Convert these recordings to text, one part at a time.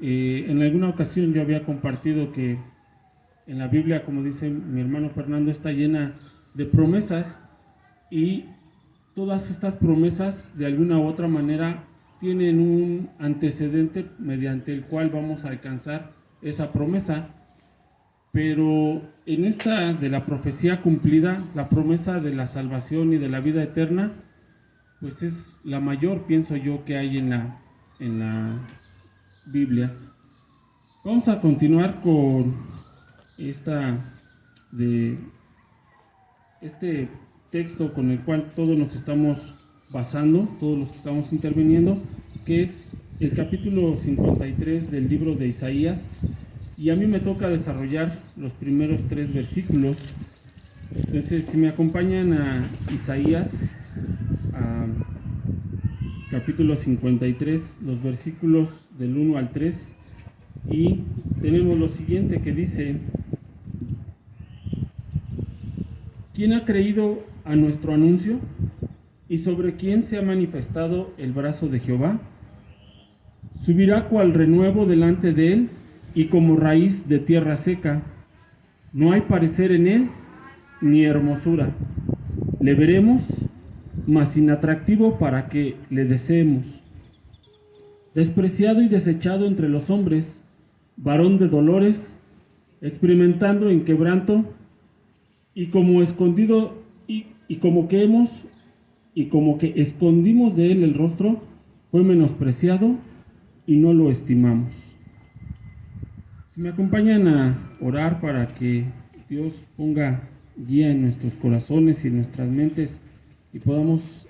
En alguna ocasión yo había compartido que en la Biblia, como dice mi hermano Fernando, está llena de promesas y todas estas promesas de alguna u otra manera tienen un antecedente mediante el cual vamos a alcanzar esa promesa. Pero en esta de la profecía cumplida, la promesa de la salvación y de la vida eterna, pues es la mayor, pienso yo, que hay en la Biblia. Vamos a continuar con de este texto con el cual todos nos estamos basando, todos los que estamos interviniendo, que es el capítulo 53 del libro de Isaías, y a mí me toca desarrollar los primeros 3 versículos. Entonces, si me acompañan a Isaías, a capítulo 53, los versículos del 1 al 3, y tenemos lo siguiente que dice: ¿quién ha creído a nuestro anuncio? ¿Y sobre quién se ha manifestado el brazo de Jehová? Subirá cual renuevo delante de él, y como raíz de tierra seca. No hay parecer en él, ni hermosura. Le veremos, mas inatractivo para que le deseemos. Despreciado y desechado entre los hombres, varón de dolores, experimentando en quebranto, y como escondido, y como que escondimos de él el rostro, fue menospreciado y no lo estimamos. Si me acompañan a orar para que Dios ponga guía en nuestros corazones y en nuestras mentes y podamos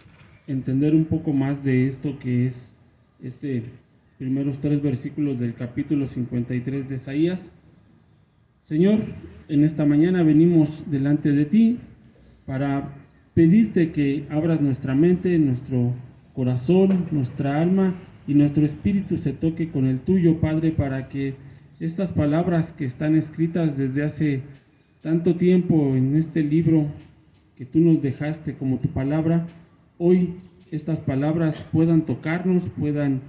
entender un poco más de esto que es primeros 3 versículos del capítulo 53 de Isaías. Señor, en esta mañana venimos delante de ti para pedirte que abras nuestra mente, nuestro corazón, nuestra alma y nuestro espíritu se toque con el tuyo, Padre, para que estas palabras que están escritas desde hace tanto tiempo en este libro que tú nos dejaste como tu palabra, hoy estas palabras puedan tocarnos, puedan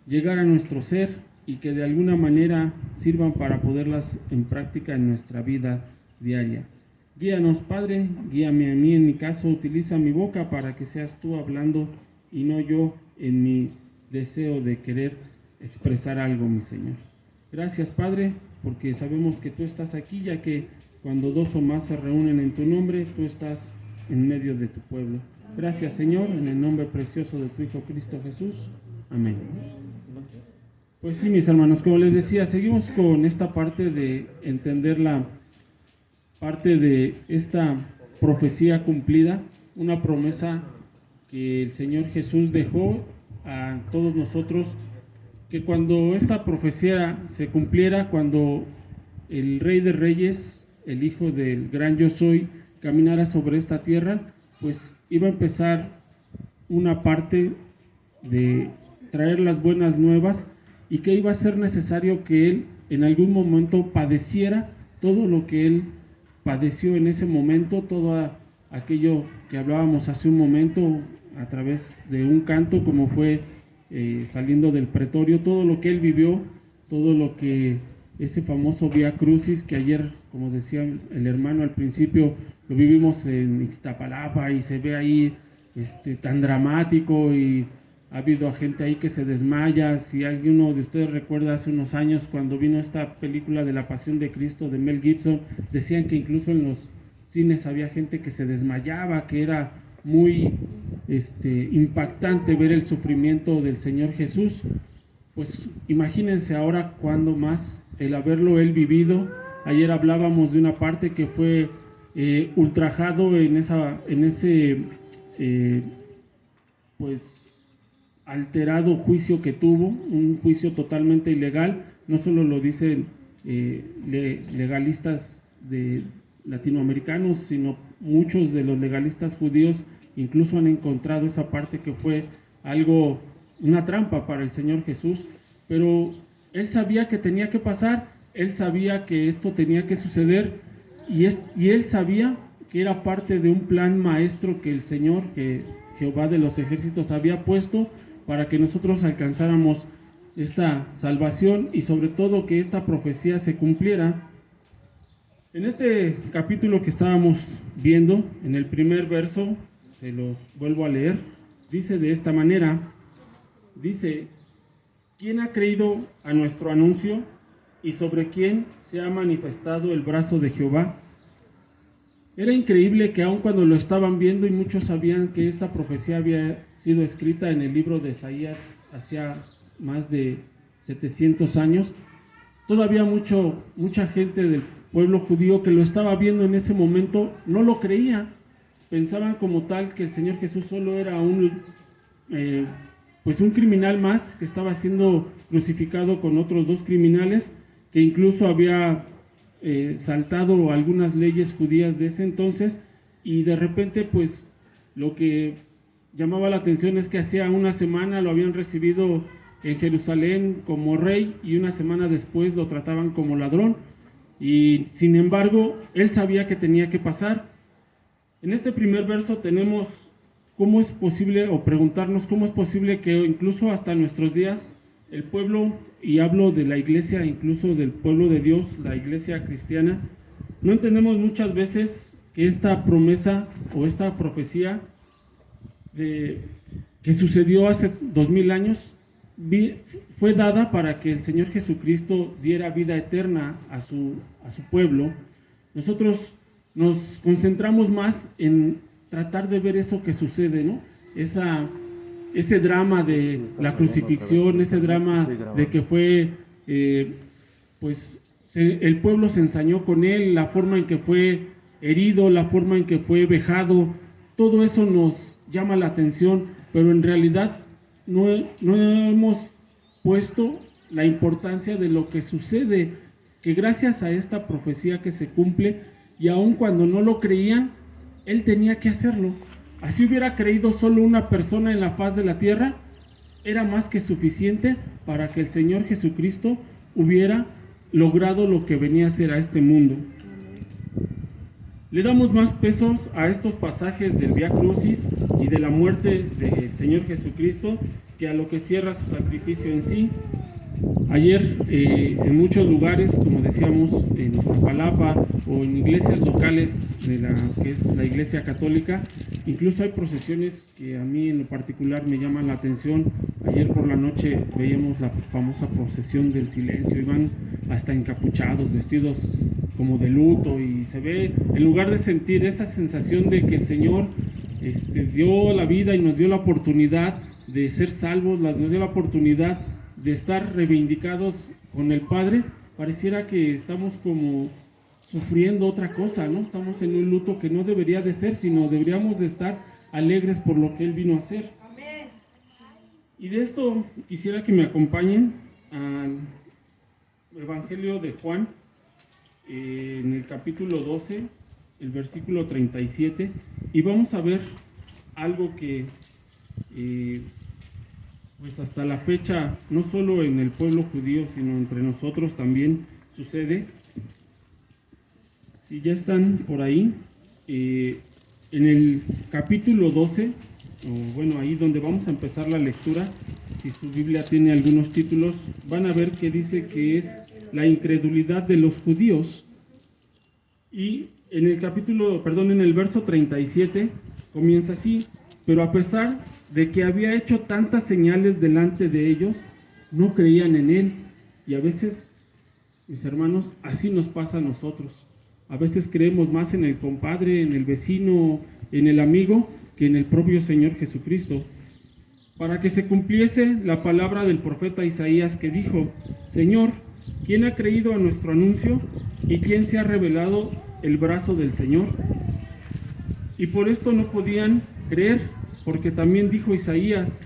llegar a nuestro ser y que de alguna manera sirvan para poderlas en práctica en nuestra vida diaria. Guíanos, Padre, guíame a mí en mi caso, utiliza mi boca para que seas tú hablando y no yo en mi deseo de querer expresar algo, mi Señor. Gracias, Padre, porque sabemos que tú estás aquí, ya que cuando 2 o más se reúnen en tu nombre, tú estás en medio de tu pueblo. Gracias, Señor, en el nombre precioso de tu Hijo Cristo Jesús. Amén. Pues sí, mis hermanos, como les decía, seguimos con esta parte de entender la parte de esta profecía cumplida, una promesa que el Señor Jesús dejó a todos nosotros, que cuando esta profecía se cumpliera, cuando el Rey de Reyes, el Hijo del Gran Yo Soy, caminara sobre esta tierra, pues iba a empezar una parte de traer las buenas nuevas y que iba a ser necesario que Él en algún momento padeciera todo lo que Él padeció en ese momento, todo aquello que hablábamos hace un momento a través de un canto, como fue saliendo del pretorio, todo lo que Él vivió, todo lo que ese famoso Vía Crucis que ayer, como decía el hermano al principio, lo vivimos en Ixtapalapa y se ve ahí tan dramático y ha habido gente ahí que se desmaya. Si alguno de ustedes recuerda hace unos años cuando vino esta película de la Pasión de Cristo de Mel Gibson, decían que incluso en los cines había gente que se desmayaba, que era muy impactante ver el sufrimiento del Señor Jesús. Pues imagínense ahora cuando más el haberlo él vivido. Ayer hablábamos de una parte que fue ultrajado en ese pues alterado juicio que tuvo, un juicio totalmente ilegal. No solo lo dicen legalistas latinoamericanos, sino muchos de los legalistas judíos incluso han encontrado esa parte que fue una trampa para el Señor Jesús, pero Él sabía que tenía que pasar, Él sabía que esto tenía que suceder, y Él sabía que era parte de un plan maestro que el Señor, que Jehová de los ejércitos había puesto para que nosotros alcanzáramos esta salvación y sobre todo que esta profecía se cumpliera. En este capítulo que estábamos viendo, en el primer verso, se los vuelvo a leer, dice de esta manera, dice: ¿quién ha creído a nuestro anuncio y sobre quién se ha manifestado el brazo de Jehová? Era increíble que aun cuando lo estaban viendo y muchos sabían que esta profecía había sido escrita en el libro de Isaías hacía más de 700 años, todavía mucha gente del pueblo judío que lo estaba viendo en ese momento no lo creía. Pensaban como tal que el Señor Jesús solo era un criminal más que estaba siendo crucificado con otros dos criminales, que incluso había saltado algunas leyes judías de ese entonces, y de repente pues lo que llamaba la atención es que hacía una semana lo habían recibido en Jerusalén como rey y una semana después lo trataban como ladrón, y sin embargo él sabía que tenía que pasar. En este primer verso tenemos cómo es posible, o preguntarnos cómo es posible que incluso hasta nuestros días el pueblo, y hablo de la iglesia, incluso del pueblo de Dios, la iglesia cristiana, no entendemos muchas veces que esta promesa o esta profecía que sucedió hace 2000 años fue dada para que el Señor Jesucristo diera vida eterna a su pueblo. Nosotros nos concentramos más en tratar de ver eso que sucede, ¿no? Ese drama de la crucifixión, ese drama de que fue, el pueblo se ensañó con él, la forma en que fue herido, la forma en que fue vejado, todo eso nos llama la atención, pero en realidad no hemos puesto la importancia de lo que sucede, que gracias a esta profecía que se cumple, y aun cuando no lo creían, él tenía que hacerlo. Así hubiera creído solo una persona en la faz de la tierra, era más que suficiente para que el Señor Jesucristo hubiera logrado lo que venía a hacer a este mundo. Le damos más pesos a estos pasajes del Vía Crucis y de la muerte del Señor Jesucristo que a lo que cierra su sacrificio en sí. Ayer en muchos lugares, como decíamos, en Iztapalapa o en iglesias locales de que es la iglesia católica, incluso hay procesiones que a mí en lo particular me llaman la atención. Ayer por la noche veíamos la famosa procesión del silencio, y van hasta encapuchados, vestidos como de luto, y se ve, en lugar de sentir esa sensación de que el Señor dio la vida y nos dio la oportunidad de ser salvos, nos dio la oportunidad de estar reivindicados con el Padre, pareciera que estamos como sufriendo otra cosa, ¿no? Estamos en un luto que no debería de ser, sino deberíamos de estar alegres por lo que Él vino a hacer. Amén. Y de esto quisiera que me acompañen al Evangelio de Juan, en el capítulo 12, el versículo 37, y vamos a ver algo que pues hasta la fecha, no solo en el pueblo judío, sino entre nosotros también sucede. Si ya están por ahí, en el capítulo 12, o bueno, ahí donde vamos a empezar la lectura, si su Biblia tiene algunos títulos, van a ver que dice que es la incredulidad de los judíos. Y en el verso 37 comienza así: pero a pesar de que había hecho tantas señales delante de ellos, no creían en él. Y a veces, mis hermanos, así nos pasa a nosotros. A veces creemos más en el compadre, en el vecino, en el amigo, que en el propio Señor Jesucristo. Para que se cumpliese la palabra del profeta Isaías, que dijo: Señor, ¿quién ha creído a nuestro anuncio? ¿Y quién se ha revelado el brazo del Señor? Y por esto no podían creer, porque también dijo Isaías: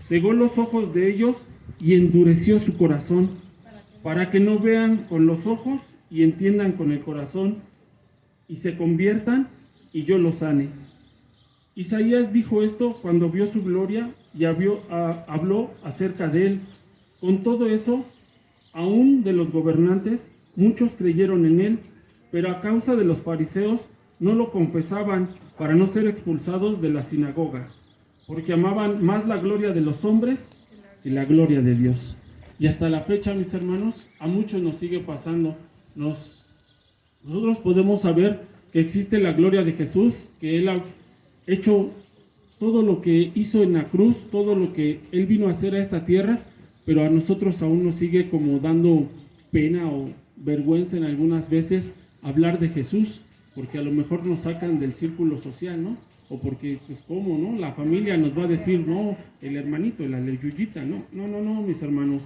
cegó los ojos de ellos y endureció su corazón, para que no vean con los ojos y entiendan con el corazón, y se conviertan y yo los sane. Isaías dijo esto cuando vio su gloria y habló acerca de él. Con todo eso, aún de los gobernantes, muchos creyeron en él, pero a causa de los fariseos no lo confesaban para no ser expulsados de la sinagoga, porque amaban más la gloria de los hombres que la gloria de Dios. Y hasta la fecha, mis hermanos, a muchos nos sigue pasando. Nosotros podemos saber que existe la gloria de Jesús, que Él ha hecho todo lo que hizo en la cruz, todo lo que Él vino a hacer a esta tierra, pero a nosotros aún nos sigue como dando pena o vergüenza en algunas veces hablar de Jesús, porque a lo mejor nos sacan del círculo social, ¿no? O porque, pues, ¿cómo, no? La familia nos va a decir, no, el hermanito, la aleyuyita, no, mis hermanos.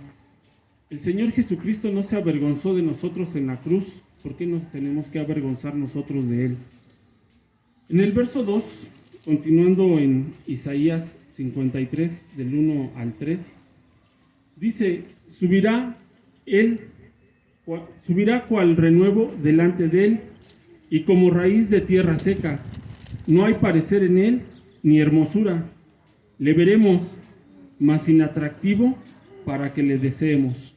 El Señor Jesucristo no se avergonzó de nosotros en la cruz. ¿Por qué nos tenemos que avergonzar nosotros de Él? En el verso 2, continuando en Isaías 53, del 1 al 3, dice, subirá cual renuevo delante de Él, y como raíz de tierra seca. No hay parecer en Él, ni hermosura. Le veremos, mas inatractivo, para que le deseemos.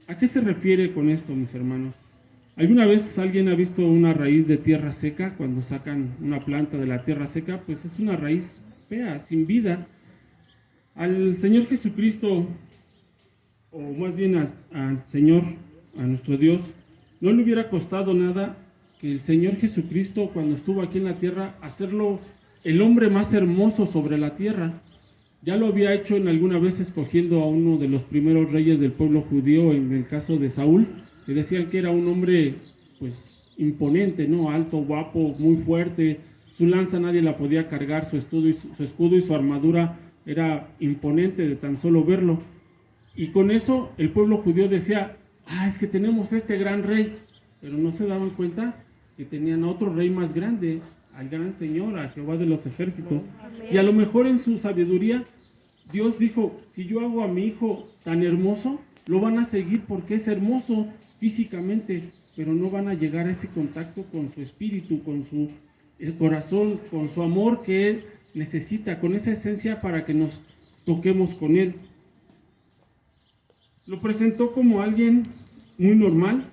¿A qué se refiere con esto, mis hermanos? ¿Alguna vez alguien ha visto una raíz de tierra seca? Cuando sacan una planta de la tierra seca, pues es una raíz fea, sin vida. Al Señor Jesucristo, o más bien al Señor, a nuestro Dios, no le hubiera costado nada que el Señor Jesucristo, cuando estuvo aquí en la tierra, hacerlo el hombre más hermoso sobre la tierra. Ya lo había hecho en alguna vez escogiendo a uno de los primeros reyes del pueblo judío, en el caso de Saúl, que decían que era un hombre, pues, imponente, ¿no? Alto, guapo, muy fuerte. Su lanza nadie la podía cargar, su escudo y su armadura era imponente de tan solo verlo. Y con eso el pueblo judío decía, es que tenemos este gran rey, pero no se daban cuenta que tenían a otro rey más grande, al gran Señor, a Jehová de los ejércitos. Y a lo mejor en su sabiduría, Dios dijo, si yo hago a mi hijo tan hermoso, lo van a seguir porque es hermoso físicamente, pero no van a llegar a ese contacto con su espíritu, con su corazón, con su amor que Él necesita, con esa esencia para que nos toquemos con Él. Lo presentó como alguien muy normal,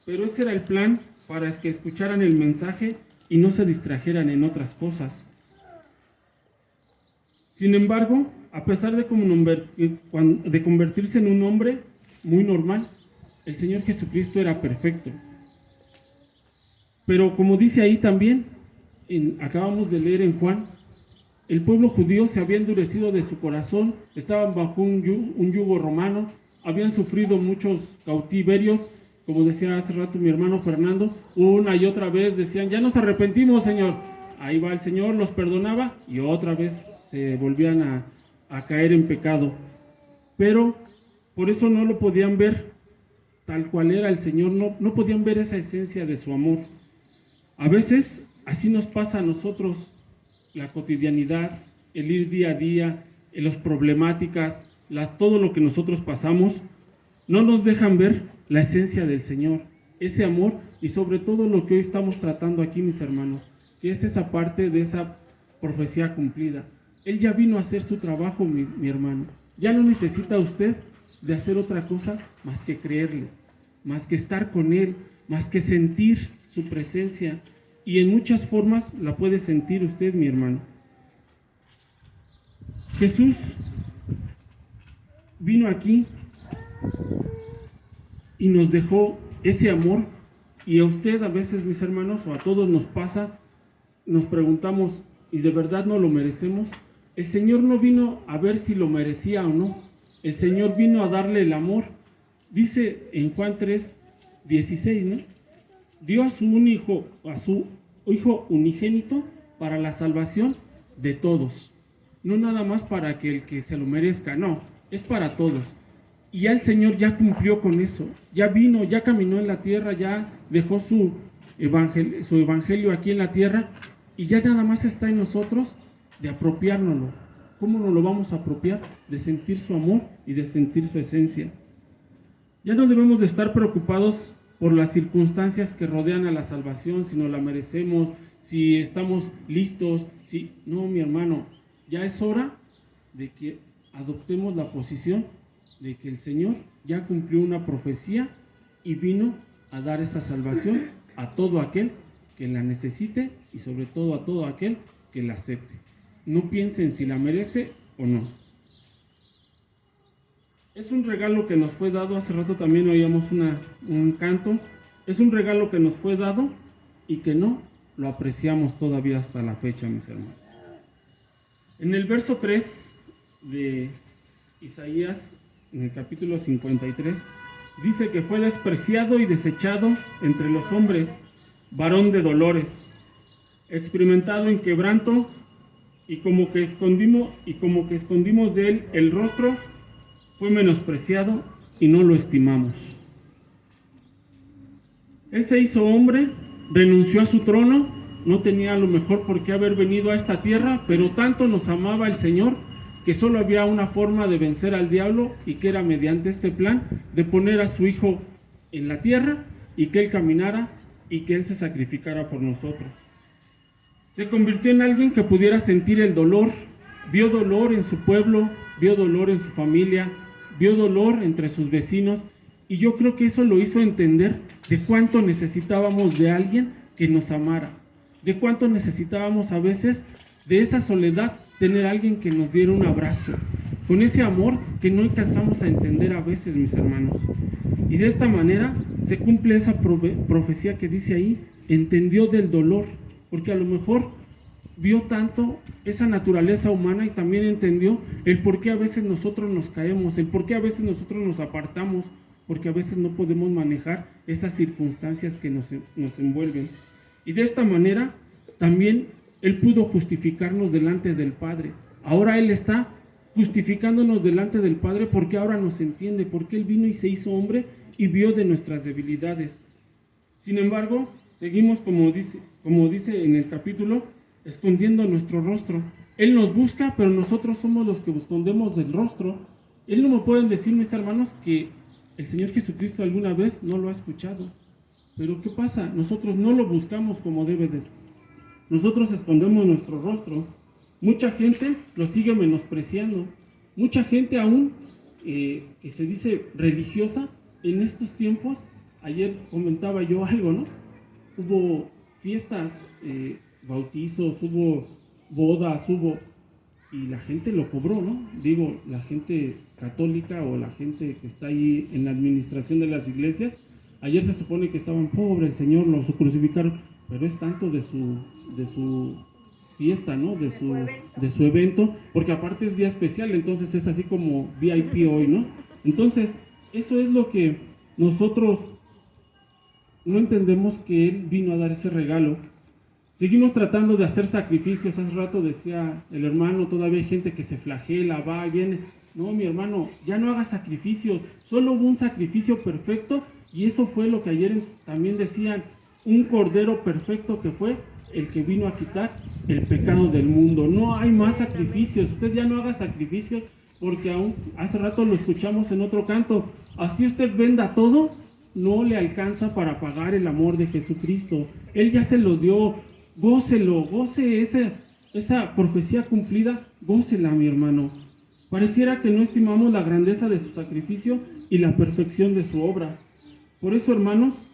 pero ese era el plan para que escucharan el mensaje y no se distrajeran en otras cosas. Sin embargo, a pesar de convertirse en un hombre muy normal, el Señor Jesucristo era perfecto. Pero como dice ahí también, acabamos de leer en Juan, el pueblo judío se había endurecido de su corazón, estaban bajo un yugo romano, habían sufrido muchos cautiverios, como decía hace rato mi hermano Fernando, una y otra vez decían, ya nos arrepentimos, Señor. Ahí va el Señor, los perdonaba y otra vez se volvían a caer en pecado. Pero por eso no lo podían ver tal cual era el Señor, no podían ver esa esencia de su amor. A veces así nos pasa a nosotros la cotidianidad, el ir día a día, las problemáticas, todo lo que nosotros pasamos, no nos dejan ver la esencia del Señor, ese amor y sobre todo lo que hoy estamos tratando aquí, mis hermanos, que es esa parte de esa profecía cumplida. Él ya vino a hacer su trabajo, mi hermano. Ya no necesita usted de hacer otra cosa más que creerle, más que estar con Él, más que sentir su presencia. Y en muchas formas la puede sentir usted, mi hermano. Jesús vino aquí y nos dejó ese amor, y a usted a veces, mis hermanos, o a todos nos pasa, nos preguntamos, ¿y de verdad no lo merecemos? El Señor no vino a ver si lo merecía o no, el Señor vino a darle el amor. Dice en Juan 3:16, ¿no? Dio a su hijo unigénito para la salvación de todos, no nada más para que el que se lo merezca, no, es para todos. Y ya el Señor ya cumplió con eso, ya vino, ya caminó en la tierra, ya dejó su evangelio aquí en la tierra, y ya nada más está en nosotros de apropiárnoslo. ¿Cómo nos lo vamos a apropiar? De sentir su amor y de sentir su esencia. Ya no debemos de estar preocupados por las circunstancias que rodean a la salvación, si nos la merecemos, si estamos listos, no, mi hermano, ya es hora de que adoptemos la posición de que el Señor ya cumplió una profecía y vino a dar esa salvación a todo aquel que la necesite y sobre todo a todo aquel que la acepte. No piensen si la merece o no. Es un regalo que nos fue dado, hace rato también oíamos un canto, es un regalo que nos fue dado y que no lo apreciamos todavía hasta la fecha, mis hermanos. En el verso 3 de Isaías, en el capítulo 53, dice que fue despreciado y desechado entre los hombres, varón de dolores, experimentado en quebranto, y como que escondimos de él el rostro, fue menospreciado y no lo estimamos. Él se hizo hombre, renunció a su trono, no tenía a lo mejor por qué haber venido a esta tierra, pero tanto nos amaba el Señor que solo había una forma de vencer al diablo, y que era mediante este plan de poner a su Hijo en la tierra y que Él caminara y que Él se sacrificara por nosotros. Se convirtió en alguien que pudiera sentir el dolor, vio dolor en su pueblo, vio dolor en su familia, vio dolor entre sus vecinos, y yo creo que eso lo hizo entender de cuánto necesitábamos de alguien que nos amara, de cuánto necesitábamos a veces de esa soledad, tener a alguien que nos diera un abrazo, con ese amor que no alcanzamos a entender a veces, mis hermanos. Y de esta manera se cumple esa profecía que dice ahí, entendió del dolor, porque a lo mejor vio tanto esa naturaleza humana y también entendió el por qué a veces nosotros nos caemos, el por qué a veces nosotros nos apartamos, porque a veces no podemos manejar esas circunstancias que nos envuelven. Y de esta manera también Él pudo justificarnos delante del Padre. Ahora Él está justificándonos delante del Padre porque ahora nos entiende, porque Él vino y se hizo hombre y vio de nuestras debilidades. Sin embargo, seguimos, como dice en el capítulo, escondiendo nuestro rostro. Él nos busca, pero nosotros somos los que escondemos el rostro. Él no me pueden decir, mis hermanos, que el Señor Jesucristo alguna vez no lo ha escuchado. Pero ¿qué pasa? Nosotros no lo buscamos como debe de. Nosotros escondemos nuestro rostro. Mucha gente lo sigue menospreciando. Mucha gente aún que se dice religiosa en estos tiempos. Ayer comentaba yo algo, ¿no? Hubo fiestas, bautizos, hubo bodas, y la gente lo cobró, ¿no? Digo, la gente católica o la gente que está ahí en la administración de las iglesias. Ayer se supone que estaban pobres, el Señor los crucificaron, pero es tanto de su fiesta, ¿no? De su evento, porque aparte es día especial, entonces es así como VIP hoy, ¿no? Entonces, eso es lo que nosotros no entendemos, que Él vino a dar ese regalo. Seguimos tratando de hacer sacrificios. Hace rato decía el hermano, todavía hay gente que se flagela, va, viene. No, mi hermano, ya no hagas sacrificios. Solo hubo un sacrificio perfecto, y eso fue lo que ayer también decían, un cordero perfecto que fue el que vino a quitar el pecado del mundo. No hay más sacrificios. Usted ya no haga sacrificios, porque aún hace rato lo escuchamos en otro canto. Así usted venda todo, no le alcanza para pagar el amor de Jesucristo. Él ya se lo dio. Gócelo, goce esa profecía cumplida, gócela, mi hermano. Pareciera que no estimamos la grandeza de su sacrificio y la perfección de su obra. Por eso, hermanos,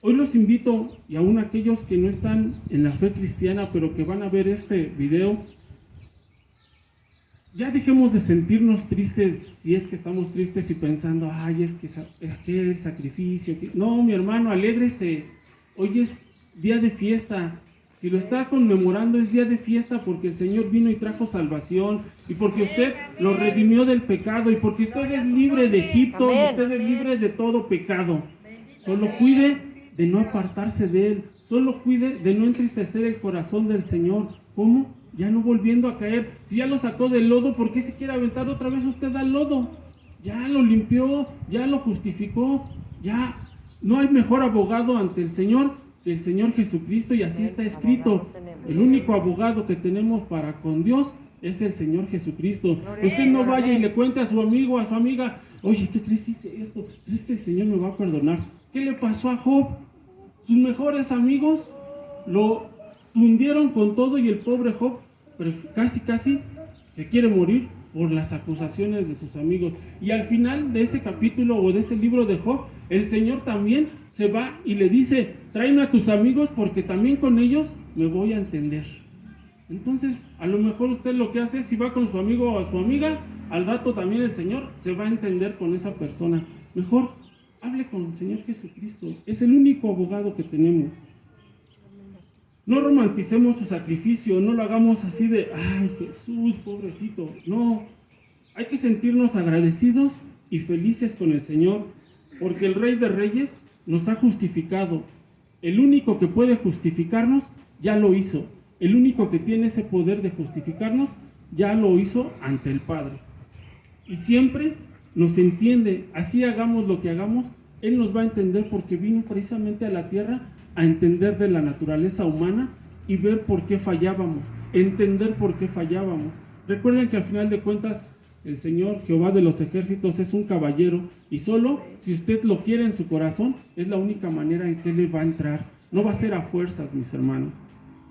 hoy los invito, y aún aquellos que no están en la fe cristiana, pero que van a ver este video, ya dejemos de sentirnos tristes, si es que estamos tristes y pensando, ay, es que aquel sacrificio. No, mi hermano, alégrese. Hoy es día de fiesta. Si lo está conmemorando, es día de fiesta porque el Señor vino y trajo salvación, y porque usted lo redimió del pecado, y porque usted es libre de Egipto, y usted es libre de todo pecado. Solo cuide de no apartarse de Él, solo cuide de no entristecer el corazón del Señor. ¿Cómo? Ya no volviendo a caer. Si ya lo sacó del lodo, ¿por qué se quiere aventar otra vez usted al lodo? Ya lo limpió, ya lo justificó, ya no hay mejor abogado ante el Señor que el Señor Jesucristo, y así está escrito. El único abogado que tenemos para con Dios es el Señor Jesucristo. Usted no vaya y le cuente a su amigo, a su amiga, oye, ¿qué crees? Hice esto, ¿crees que el Señor me va a perdonar? ¿Qué le pasó a Job? Sus mejores amigos lo hundieron con todo, y el pobre Job casi se quiere morir por las acusaciones de sus amigos. Y al final de ese capítulo o de ese libro de Job, el Señor también se va y le dice, tráeme a tus amigos porque también con ellos me voy a entender. Entonces, a lo mejor usted lo que hace es, si va con su amigo o a su amiga, al rato también el Señor se va a entender con esa persona. Mejor hable con el Señor Jesucristo, es el único abogado que tenemos. No romanticemos su sacrificio, no lo hagamos así de, ay Jesús, pobrecito. No, hay que sentirnos agradecidos y felices con el Señor, porque el Rey de Reyes nos ha justificado. El único que puede justificarnos ya lo hizo. El único que tiene ese poder de justificarnos ya lo hizo ante el Padre. Y siempre nos entiende, así hagamos lo que hagamos, Él nos va a entender porque vino precisamente a la tierra a entender de la naturaleza humana y ver por qué fallábamos, entender por qué fallábamos. Recuerden que al final de cuentas el Señor Jehová de los ejércitos es un caballero y solo si usted lo quiere en su corazón es la única manera en que Él va a entrar. No va a ser a fuerzas, mis hermanos.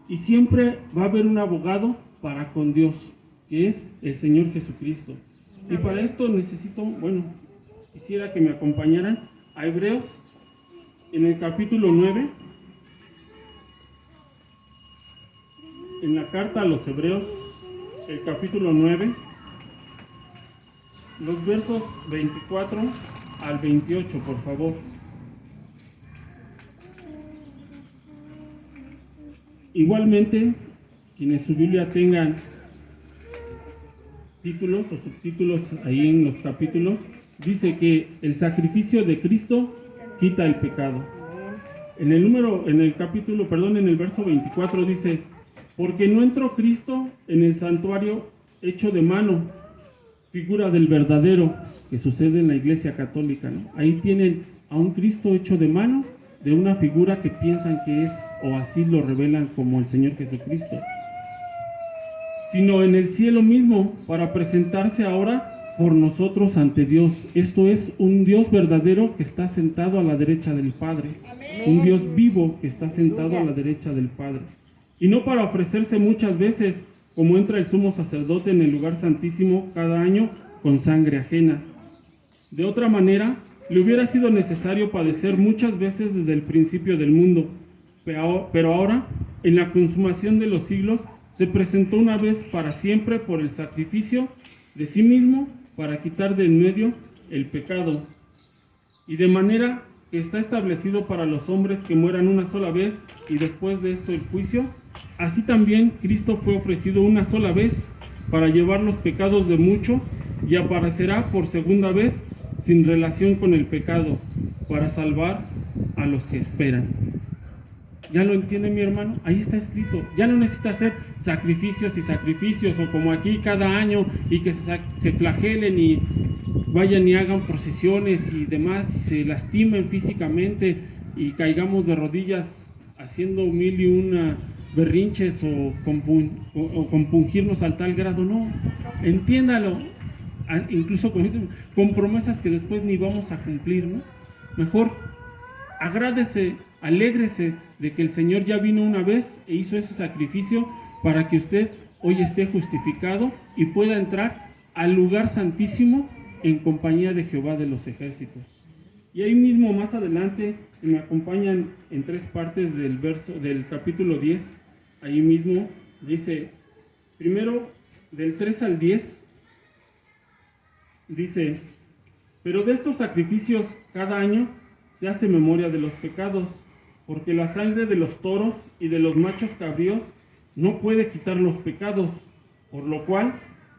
Y siempre va a haber un abogado para con Dios, que es el Señor Jesucristo. Y para esto necesito, quisiera que me acompañaran a Hebreos en el capítulo 9. En la carta a los Hebreos, el capítulo 9, los versos 24 al 28, por favor. Igualmente, quienes su Biblia tengan títulos o subtítulos ahí en los capítulos, dice que el sacrificio de Cristo quita el pecado. En el verso 24 dice: porque no entró Cristo en el santuario hecho de mano, figura del verdadero, que sucede en la Iglesia Católica, ¿no? Ahí tienen a un Cristo hecho de mano, de una figura que piensan que es, o así lo revelan como el Señor Jesucristo, sino en el cielo mismo, para presentarse ahora por nosotros ante Dios. Esto es un Dios verdadero que está sentado a la derecha del Padre. Amén. Un Dios vivo que está sentado a la derecha del Padre. Y no para ofrecerse muchas veces, como entra el sumo sacerdote en el lugar santísimo cada año con sangre ajena. De otra manera, le hubiera sido necesario padecer muchas veces desde el principio del mundo. Pero ahora, en la consumación de los siglos, se presentó una vez para siempre por el sacrificio de sí mismo para quitar de en medio el pecado. Y de manera que está establecido para los hombres que mueran una sola vez y después de esto el juicio, así también Cristo fue ofrecido una sola vez para llevar los pecados de muchos y aparecerá por segunda vez sin relación con el pecado para salvar a los que esperan. ¿Ya lo entiende mi hermano? Ahí está escrito. Ya no necesita hacer sacrificios y sacrificios, o como aquí cada año, y que se flagelen y vayan y hagan procesiones y demás, y se lastimen físicamente y caigamos de rodillas haciendo mil y una berrinches o compungirnos al tal grado. No, entiéndalo, incluso con promesas que después ni vamos a cumplir, ¿no? Mejor agradece, alégrese de que el Señor ya vino una vez e hizo ese sacrificio para que usted hoy esté justificado y pueda entrar al lugar santísimo en compañía de Jehová de los ejércitos. Y ahí mismo más adelante, si me acompañan en 3 partes del capítulo 10, ahí mismo dice, primero del 3 al 10, dice: pero de estos sacrificios cada año se hace memoria de los pecados, porque la sangre de los toros y de los machos cabríos no puede quitar los pecados, por lo cual,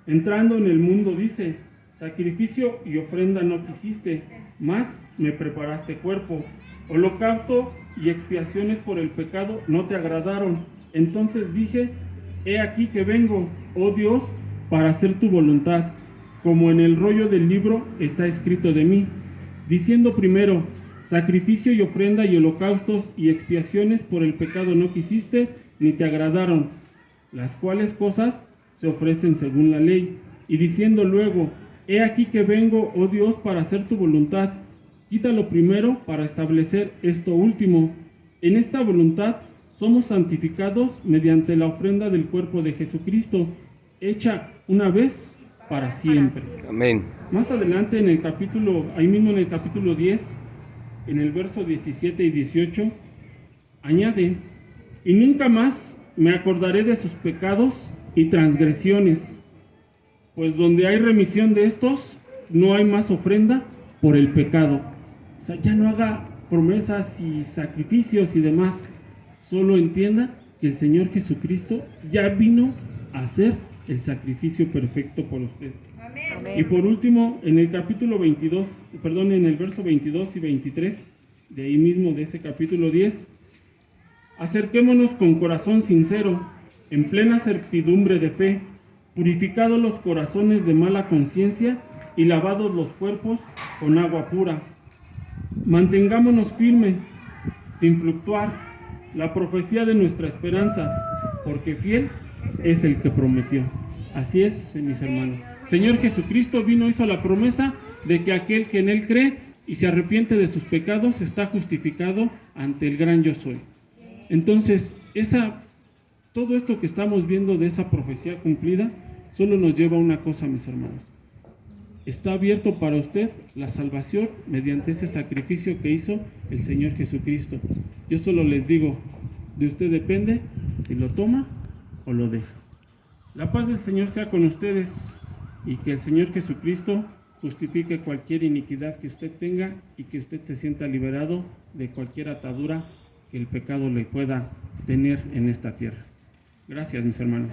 entrando en el mundo, dice: sacrificio y ofrenda no quisiste, mas me preparaste cuerpo. Holocausto y expiaciones por el pecado no te agradaron. Entonces dije: he aquí que vengo, oh Dios, para hacer tu voluntad, como en el rollo del libro está escrito de mí, diciendo primero: sacrificio y ofrenda y holocaustos y expiaciones por el pecado no quisiste, ni te agradaron, las cuales cosas se ofrecen según la ley. Y diciendo luego: he aquí que vengo, oh Dios, para hacer tu voluntad. Quítalo primero para establecer esto último. En esta voluntad somos santificados mediante la ofrenda del cuerpo de Jesucristo, hecha una vez para siempre. Amén. Más adelante en el capítulo, ahí mismo en el capítulo 10, en el verso 17 y 18, añade: y nunca más me acordaré de sus pecados y transgresiones. pues donde hay remisión de estos, no hay más ofrenda por el pecado. O sea, ya no haga promesas y sacrificios y demás. Solo entienda que el Señor Jesucristo ya vino a hacer el sacrificio perfecto por usted. Amén. Y por último, en el capítulo 22, perdón, en el verso 22 y 23, de ahí mismo, de ese capítulo 10, acerquémonos con corazón sincero, en plena certidumbre de fe, purificados los corazones de mala conciencia y lavados los cuerpos con agua pura. Mantengámonos firmes, sin fluctuar, la profecía de nuestra esperanza, porque fiel es el que prometió. Así es, mis hermanos. Señor Jesucristo vino, hizo la promesa de que aquel que en Él cree y se arrepiente de sus pecados está justificado ante el gran yo soy. Entonces, todo esto que estamos viendo de esa profecía cumplida, solo nos lleva a una cosa, mis hermanos. Está abierto para usted la salvación mediante ese sacrificio que hizo el Señor Jesucristo. Yo solo les digo, de usted depende si lo toma o lo deja. La paz del Señor sea con ustedes y que el Señor Jesucristo justifique cualquier iniquidad que usted tenga y que usted se sienta liberado de cualquier atadura que el pecado le pueda tener en esta tierra. Gracias, mis hermanos.